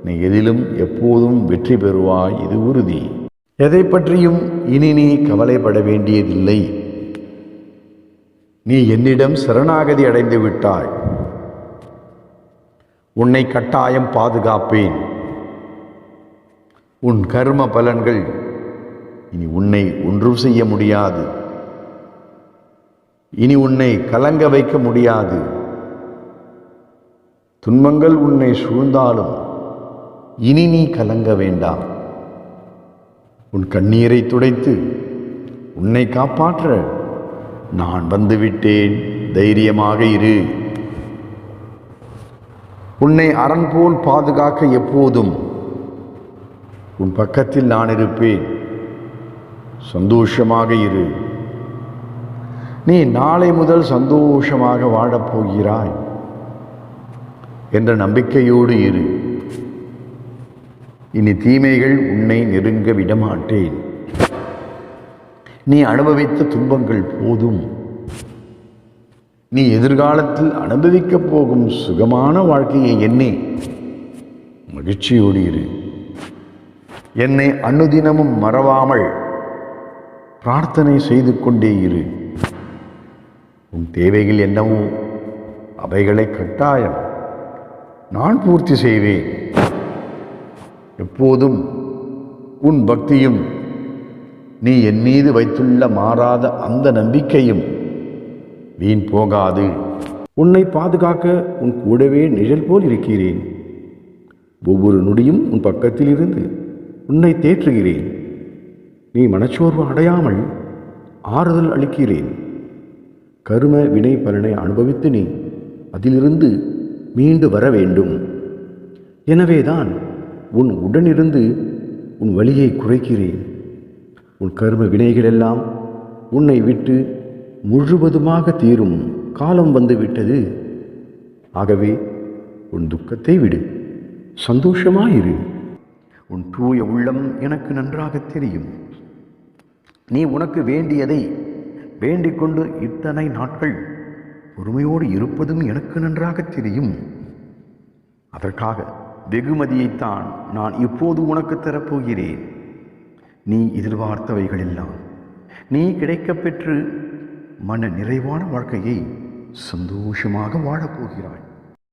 நீ எதிலும் எப்போதும் வெற்றி பெறுவாய், இது உறுதி. எதை பற்றியும் இனி நீ கவலைப்பட வேண்டியதில்லை. நீ என்னிடம் சரணாகதி அடைந்து விட்டாய். உன்னை கட்டாயம் பாதுகாப்பேன். உன் கர்ம பலன்கள் இனி உன்னை ஒன்றும் செய்ய முடியாது. இனி உன்னை கலங்க வைக்க முடியாது. துன்பங்கள் உன்னை சூழ்ந்தாலும் இனி நீ கலங்க வேண்டாம். உன் கண்ணீரை துடைத்து உன்னை காப்பாற்ற நான் வந்துவிட்டேன். தைரியமாக இரு. உன்னை அரண் போல் பாதுகாக்க எப்போதும் உன் பக்கத்தில் நான் இருப்பேன். சந்தோஷமாக இரு. நீ நாளை முதல் சந்தோஷமாக வாழப்போகிறாய் என்ற நம்பிக்கையோடு இரு. இனி தீமைகள் உன்னை நெருங்க விடமாட்டேன். நீ அனுபவித்த துன்பங்கள் போதும். நீ எதிர்காலத்தில் அனுபவிக்கப் போகும் சுகமான வாழ்க்கையை எண்ணி மகிழ்ச்சியோடு இரு. என்னை அனுதினமும் மறவாமல் பிரார்த்தனை செய்து கொண்டே இரு. உன் தேவைகள் என்னவோ அவைகளை கட்டாயம் நான் பூர்த்தி செய்வேன். எப்போதும் உன் பக்தியும் நீ என் மீது வைத்துள்ள மாறாத அந்த நம்பிக்கையும் வீண் போகாது. உன்னை பாதுகாக்க உன் கூடவே நிழல் போல் இருக்கிறேன். ஒவ்வொரு நொடியும் உன் பக்கத்தில் இருந்து உன்னை தேற்றுகிறேன். நீ மனச்சோர்வு அடையாமல் ஆறுதல் அளிக்கிறேன். கர்ம வினை பலனை அனுபவித்து நீ அதிலிருந்து மீண்டு வர வேண்டும். எனவேதான் உன் உடனிருந்து உன் வலியை குறைக்கிறேன். உன் கர்ம வினைகளெல்லாம் உன்னை விட்டு முழுவதுமாக தீரும் காலம் வந்துவிட்டது. ஆகவே உன் துக்கத்தை விடு, சந்தோஷமாயிரு. உன் தூய உள்ளம் எனக்கு நன்றாக தெரியும். நீ உனக்கு வேண்டியதை வேண்டிக் கொண்டு இத்தனை நாட்கள் பொறுமையோடு இருப்பதும் எனக்கு நன்றாக தெரியும். அதற்காக வெகுமதியைத்தான் நான் இப்போது உனக்கு தரப்போகிறேன். நீ எதிர்பார்த்தவைகளெல்லாம் நீ கிடைக்கப்பெற்று மன நிறைவான வாழ்க்கையை சந்தோஷமாக வாழப்போகிறாய்.